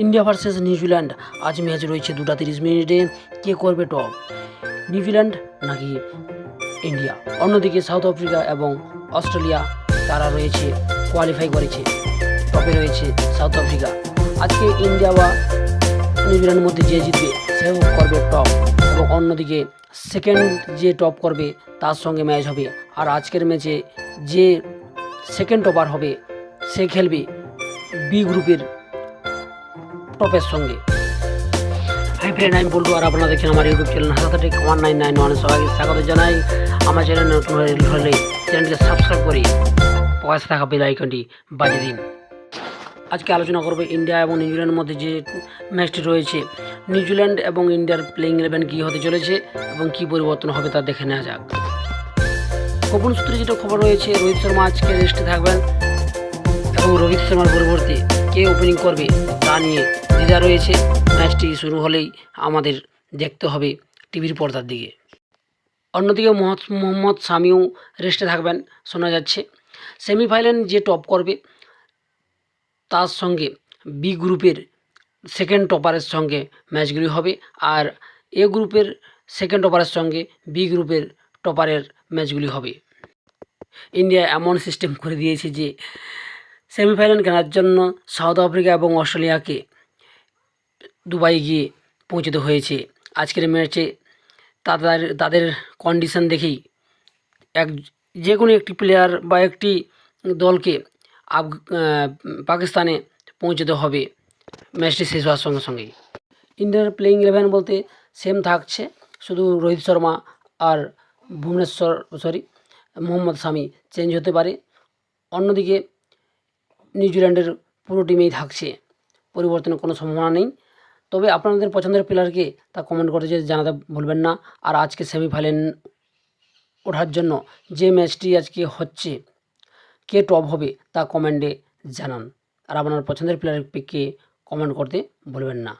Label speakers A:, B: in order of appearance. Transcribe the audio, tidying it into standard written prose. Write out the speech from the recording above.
A: India versus New Zealand আজ match রয়েছে 2টা 30 মিনিটে। কে করবে টপ, নিউজিল্যান্ড নাকি ইন্ডিয়া? অন্যদিকে সাউথ আফ্রিকা এবং অস্ট্রেলিয়া তারা রয়েছে কোয়ালিফাই করেছে, টপে রয়েছে সাউথ আফ্রিকা। আজকে ইন্ডিয়া বা নিউজিল্যান্ডের মধ্যে যে জিতবে সেও করবে টপ, এবং অন্যদিকে সেকেন্ড যে টপ করবে তার সঙ্গে ম্যাচ হবে। আর আজকের ম্যাচে যে সেকেন্ড টপার হবে সে খেলবে বি গ্রুপের টপের সঙ্গে। হাই ফ্রেন্ড, আমি বলবো, আর আপনারা দেখেন আমার ইউটিউব চ্যানেল হাসাতাটিক 1991। সবাইকে স্বাগত জানাই। আমার চ্যানেল নতুন হলে চ্যানেলটিকে সাবস্ক্রাইব করে পাশে থাকা বেল আইকনটি বাজিয়ে দিন। আজকে আলোচনা করবো ইন্ডিয়া এবং নিউজিল্যান্ডের মধ্যে যে ম্যাচটি রয়েছে। নিউজিল্যান্ড এবং ইন্ডিয়ার প্লেইং 11 কী হতে চলেছে এবং কী পরিবর্তন হবে তা দেখে নেওয়া যাক। গোপন সূত্রে যেটা খবর রয়েছে, রোহিত শর্মা আজকে রেস্টে থাকবেন এবং রোহিত শর্মার পরিবর্তে কে ওপেনিং করবে তা নিয়ে দ্বিধা রয়েছে। ম্যাচটি শুরু হলেই আমাদের দেখতে হবে টিভির পর্দার দিকে। অন্যদিকে মোহাম্মদ শামিও রেস্টে থাকবেন শোনা যাচ্ছে। সেমিফাইনাল যে টপ করবে তার সঙ্গে বি গ্রুপের সেকেন্ড টপারের সঙ্গে ম্যাচগুলি হবে, আর এ গ্রুপের সেকেন্ড টপারের সঙ্গে বি গ্রুপের টপারের ম্যাচগুলি হবে। ইন্ডিয়া এমন সিস্টেম করে দিয়েছে যে সেমিফাইনাল খেলার জন্য সাউথ আফ্রিকা এবং অস্ট্রেলিয়াকে দুবাই গিয়ে পৌঁছতে হয়েছে। আজকের ম্যাচে তাদের কন্ডিশন দেখেই যে কোনো একটি প্লেয়ার বা একটি দলকে পাকিস্তানে পৌঁছতে হবে ম্যাচটি শেষ হওয়ার সঙ্গে সঙ্গেই। ইন্ডিয়ার প্লেইং 11 বলতে সেম থাকছে, শুধু রোহিত শর্মা আর মোহাম্মদ শামি চেঞ্জ হতে পারে। অন্যদিকে নিউজিল্যান্ডের পুরো টিমেই থাকছে, পরিবর্তনের কোনো সম্ভাবনা নেই। তবে আপনাদের পছন্দের প্লেয়ারকে তা কমেন্ট করতে জানাতে ভুলবেন না। আর আজকে সেমিফাইনাল ওঠার জন্য যে ম্যাচটি আজকে হচ্ছে কে টপ হবে তা কমেন্টে জানান। আর আপনার পছন্দের প্লেয়ারকে কমেন্ট করতে ভুলবেন না।